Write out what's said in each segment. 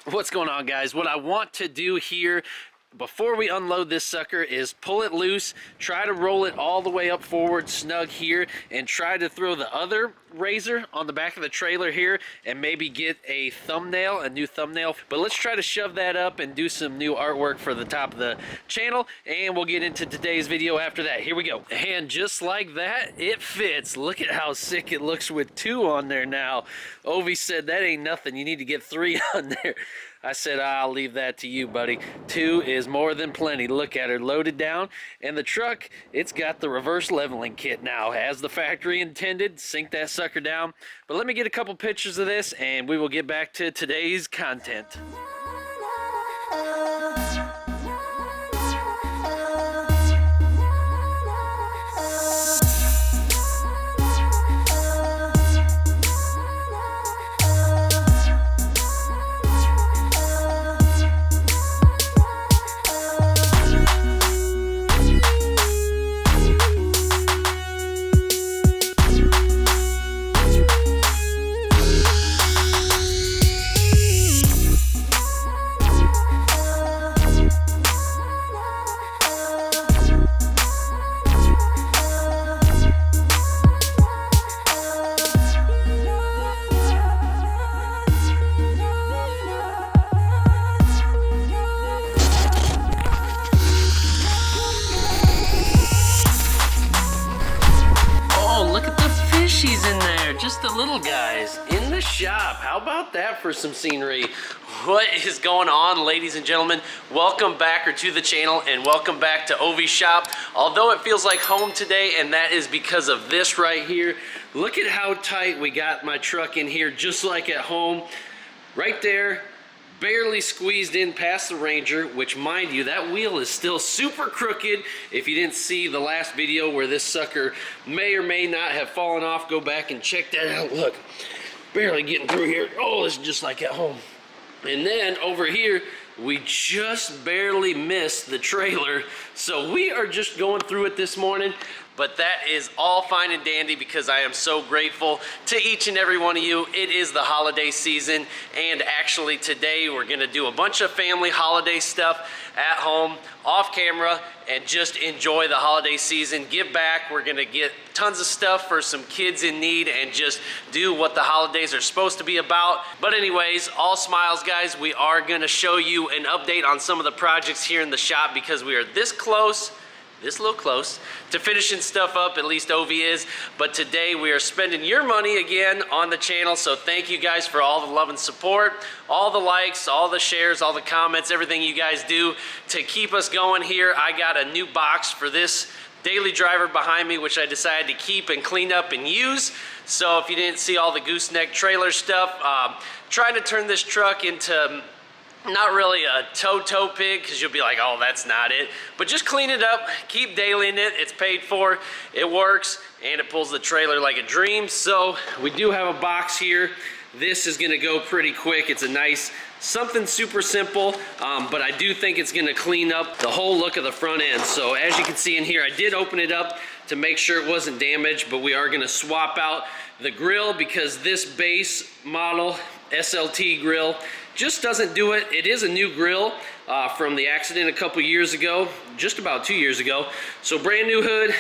What's going on, guys? What I want to do here before we unload this sucker is pull it loose, try to roll it all the way up forward snug here, and try to throw the other razor on the back of the trailer here and maybe get a thumbnail, a new thumbnail. But let's try to shove that up and do some new artwork for the top of the channel, and we'll get into today's video after that. Here we go. And just like that, it fits. Look at how sick it looks with 2 on there now. Ovi said that ain't nothing, you need to get 3 on there. I said, I'll leave that to you, buddy. 2 is more than plenty. Look at her loaded down. And the truck, it's got the reverse leveling kit now, as the factory intended. Sink that sucker down. But let me get a couple pictures of this, and we will get back to today's content. She's in there, just the little guys in the shop. How about that for some scenery? What is going on, ladies and gentlemen? Welcome back to the channel, and welcome back to Ovi's shop. Although it feels like home today, and that is because of this right here. Look at how tight we got my truck in here, just like at home. Right there, barely squeezed in past the Ranger, which, mind you, that wheel is still super crooked. If you didn't see the last video where this sucker may or may not have fallen off, go back and check that out. Look, barely getting through here. Oh, it's just like at home. And then over here, we just barely missed the trailer. So we are just going through it this morning. But that is all fine and dandy because I am so grateful to each and every one of you. It is the holiday season, and actually today we're gonna do a bunch of family holiday stuff at home, off camera, and just enjoy the holiday season. Give back. We're gonna get tons of stuff for some kids in need and just do what the holidays are supposed to be about. But anyways, all smiles, guys. We are gonna show you an update on some of the projects here in the shop because we are this little close to finishing stuff up, at least Ovi is. But today we are spending your money again on the channel, so thank you guys for all the love and support, all the likes, all the shares, all the comments, everything you guys do to keep us going here. I got a new box for this daily driver behind me, which I decided to keep and clean up and use. So if you didn't see all the gooseneck trailer stuff, trying to turn this truck into not really a tow pig, because you'll be like, oh, that's not it. But just clean it up, keep dailying it. It's paid for, it works, and it pulls the trailer like a dream. So we do have a box here. This is gonna go pretty quick. It's a nice, something super simple, but I do think it's gonna clean up the whole look of the front end. So as you can see in here, I did open it up to make sure it wasn't damaged, but we are gonna swap out the grill because this base model SLT grill just doesn't do it. It is a new grill from the accident a couple years ago, just about 2 years ago. So brand new hood,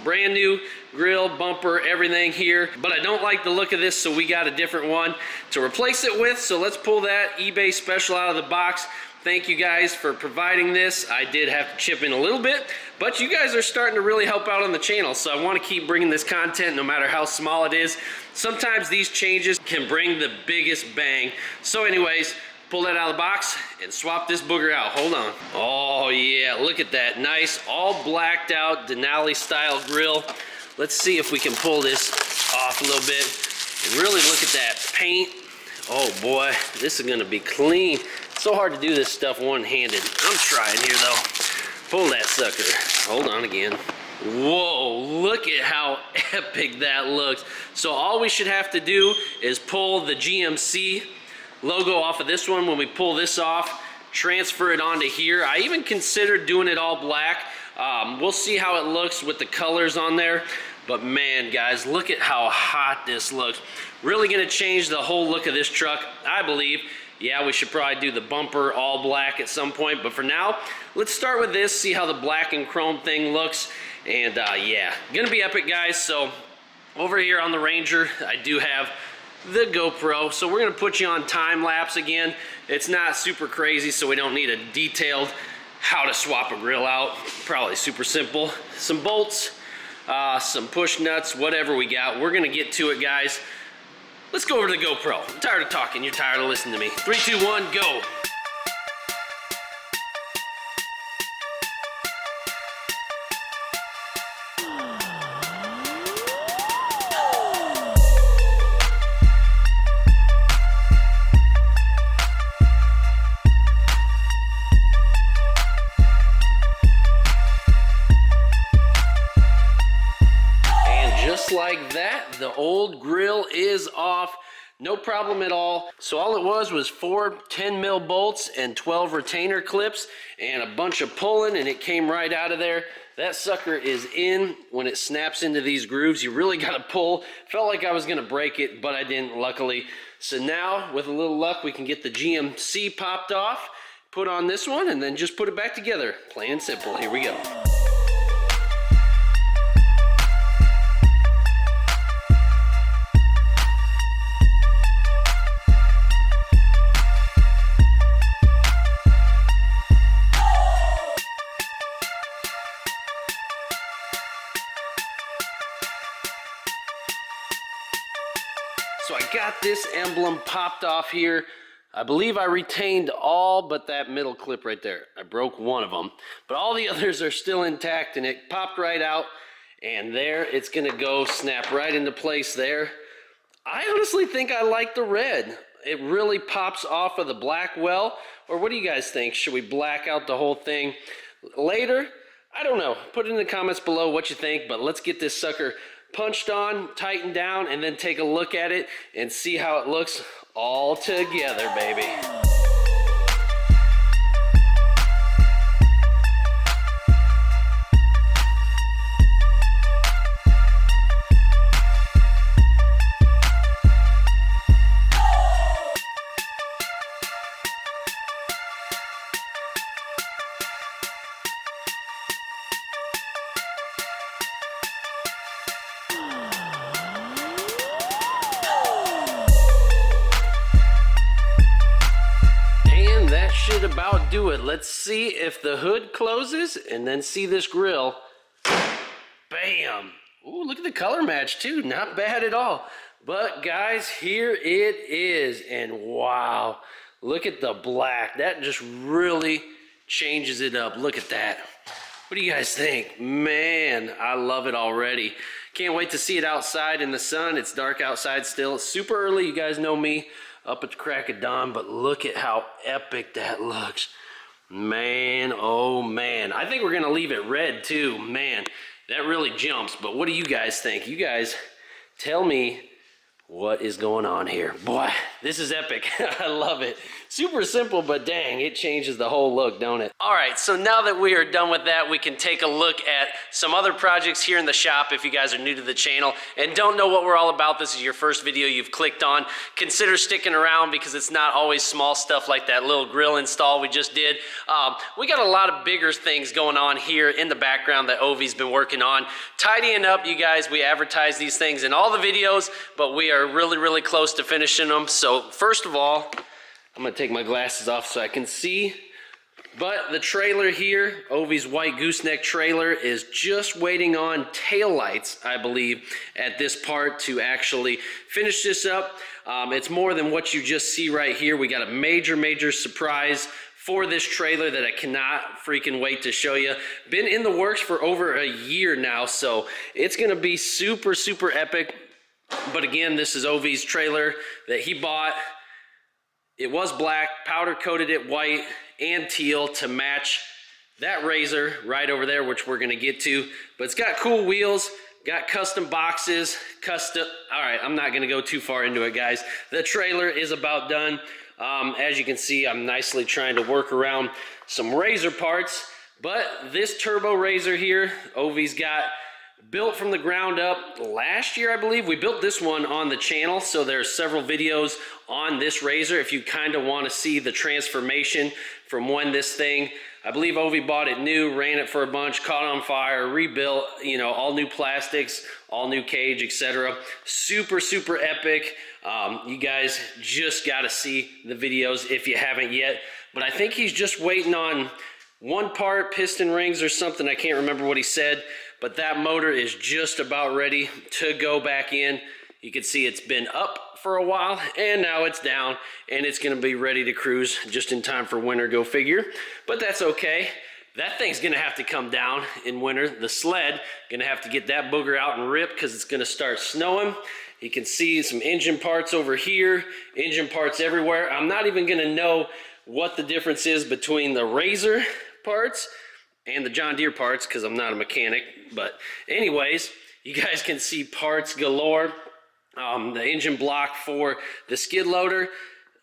brand new grill, bumper, everything here. But I don't like the look of this, so we got a different one to replace it with. So let's pull that eBay special out of the box. Thank you guys for providing this. I did have to chip in a little bit, but you guys are starting to really help out on the channel. So I want to keep bringing this content no matter how small it is. Sometimes these changes can bring the biggest bang. So anyways, pull that out of the box and swap this booger out. Hold on. Oh yeah, look at that. Nice, all blacked out Denali Style grill. Let's see if we can pull this off a little bit and really look at that paint. Oh boy, this is gonna be clean. It's so hard to do this stuff one-handed. I'm trying here though. Pull that sucker. Hold on again. Whoa, look at how epic that looks. So all we should have to do is pull the GMC logo off of this one. When we pull this off, transfer it onto here. I even considered doing it all black. We'll see how it looks with the colors on there. But man, guys, look at how hot this looks. Really gonna change the whole look of this truck, I believe. Yeah, we should probably do the bumper all black at some point, but for now, let's start with this, see how the black and chrome thing looks, and yeah, gonna be epic, guys. So over here on the Ranger, I do have the GoPro, so we're gonna put you on time lapse again. It's not super crazy, so we don't need a detailed how to swap a grill out. Probably super simple. Some bolts, some push nuts, whatever we got. We're gonna get to it, guys. Let's go over to the GoPro. I'm tired of talking, you're tired of listening to me. 3, 2, 1, go. Like that, the old grill is off, no problem at all. So all it was 4 10 mil bolts and 12 retainer clips and a bunch of pulling, and it came right out of there. That sucker is in. When it snaps into these grooves, you really got to pull. Felt like I was gonna break it, but I didn't, luckily. So now with a little luck, we can get the GMC popped off, put on this one, and then just put it back together. Plain and simple. Here we go. So I got this emblem popped off here. I believe I retained all but that middle clip right there. I broke one of them, but all the others are still intact, and it popped right out, and there it's gonna go, snap right into place there. I honestly think I like the red. It really pops off of the black well, or what do you guys think? Should we black out the whole thing later? I don't know. Put it in the comments below what you think, but let's get this sucker punched on, tightened down, and then take a look at it and see how it looks all together, baby. Should about do it. Let's see if the hood closes and then see this grill. Bam! Ooh, look at the color match too. Not bad at all. But guys, here it is, and wow, look at the black. That just really changes it up. Look at that. What do you guys think? Man, I love it already. Can't wait to see it outside in the sun. It's dark outside still. It's super early. You guys know me, up at the crack of dawn, but look at how epic that looks. Man, oh man. I think we're gonna leave it red too. Man, that really jumps, but what do you guys think? You guys tell me what is going on here. Boy, this is epic. I love it. Super simple, but dang, it changes the whole look, don't it? All right, so now that we are done with that, we can take a look at some other projects here in the shop. If you guys are new to the channel and don't know what we're all about, this is your first video you've clicked on, consider sticking around because it's not always small stuff like that little grill install we just did. We got a lot of bigger things going on here in the background that Ovi's been working on. Tidying up, you guys, we advertise these things in all the videos, but we are really close to finishing them. So first of all, I'm gonna take my glasses off so I can see. But the trailer here, Ovi's white gooseneck trailer, is just waiting on taillights, I believe, at this part to actually finish this up. It's more than what you just see right here. We got a major surprise for this trailer that I cannot freaking wait to show you. Been in the works for over a year now, so it's gonna be super epic. But again, this is Ovi's trailer that he bought. It was black, powder coated it white and teal to match that Razor right over there, which we're gonna get to. But it's got cool wheels, got custom boxes, all right, I'm not gonna go too far into it, guys. The trailer is about done. As you can see, I'm nicely trying to work around some Razor parts, but this turbo Razor here, Ovi's got built from the ground up last year, I believe. We built this one on the channel, so there's several videos on this razor if you kind of want to see the transformation from when this thing, I believe Ovi bought it new, ran it for a bunch, caught on fire, rebuilt, you know, all new plastics, all new cage, etc. Super, super epic. You guys just got to see the videos if you haven't yet. But I think he's just waiting on one part, piston rings or something. I can't remember what he said, but that motor is just about ready to go back in. You can see it's been up for a while and now it's down, and it's going to be ready to cruise just in time for winter, go figure. But that's okay. That thing's going to have to come down in winter. The sled going to have to get that booger out and rip because it's going to start snowing. You can see some engine parts over here, engine parts everywhere. I'm not even going to know what the difference is between the Razor parts and the John Deere parts because I'm not a mechanic. But anyways, you guys can see parts galore. The engine block for the skid loader,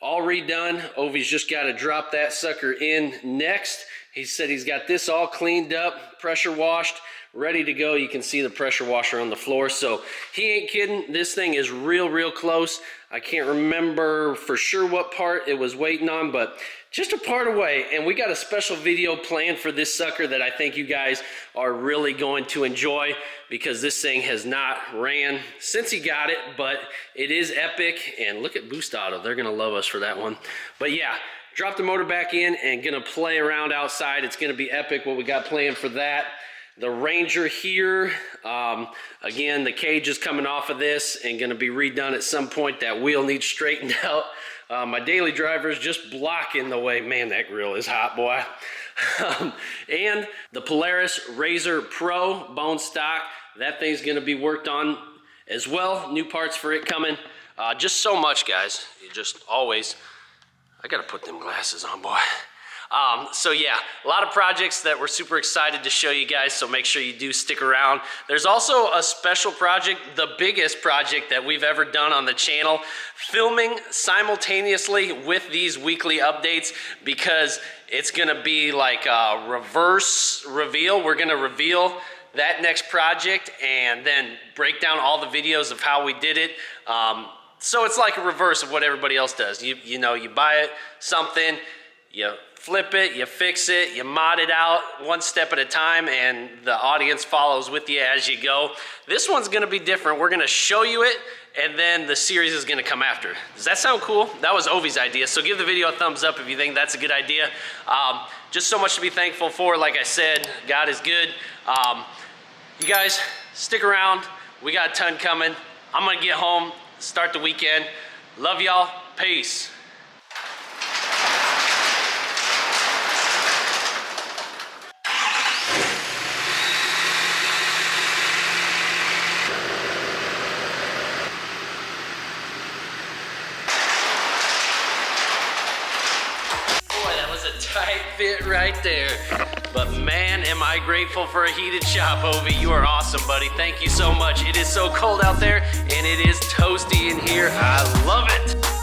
all redone. Ovi's just got to drop that sucker in next. He said he's got this all cleaned up, pressure washed, ready to go. You can see the pressure washer on the floor, so he ain't kidding. This thing is real close. I can't remember for sure what part it was waiting on, but just a part away. And we got a special video planned for this sucker that I think you guys are really going to enjoy, because this thing has not ran since he got it, but it is epic. And look at Boost Auto, they're gonna love us for that one. But yeah, drop the motor back in and gonna play around outside. It's gonna be epic what we got planned for that. The Ranger here, again, the cage is coming off of this and gonna be redone at some point. That wheel needs straightened out. My daily driver is just blocking the way. Man, that grill is hot, boy. And the Polaris Razor Pro bone stock, that thing's gonna be worked on as well. New parts for it coming. Just so much, guys. You just always, I gotta put them glasses on, boy. So yeah, a lot of projects that we're super excited to show you guys, so make sure you do stick around. There's also a special project, the biggest project that we've ever done on the channel, filming simultaneously with these weekly updates, because it's gonna be like a reverse reveal. We're gonna reveal that next project and then break down all the videos of how we did it. So it's like a reverse of what everybody else does. You know, you buy it, something, you flip it, you fix it, you mod it out one step at a time, and the audience follows with you as you go. This one's gonna be different. We're gonna show you it, and then the series is gonna come after. Does that sound cool? That was Ovi's idea, so give the video a thumbs up if you think that's a good idea. Just so much to be thankful for. Like I said, God is good. You guys, stick around. We got a ton coming. I'm gonna get home, start the weekend. Love y'all, peace. Tight fit right there. But man, am I grateful for a heated shop, Ovi. You are awesome, buddy. Thank you so much. It is so cold out there, and it is toasty in here. I love it.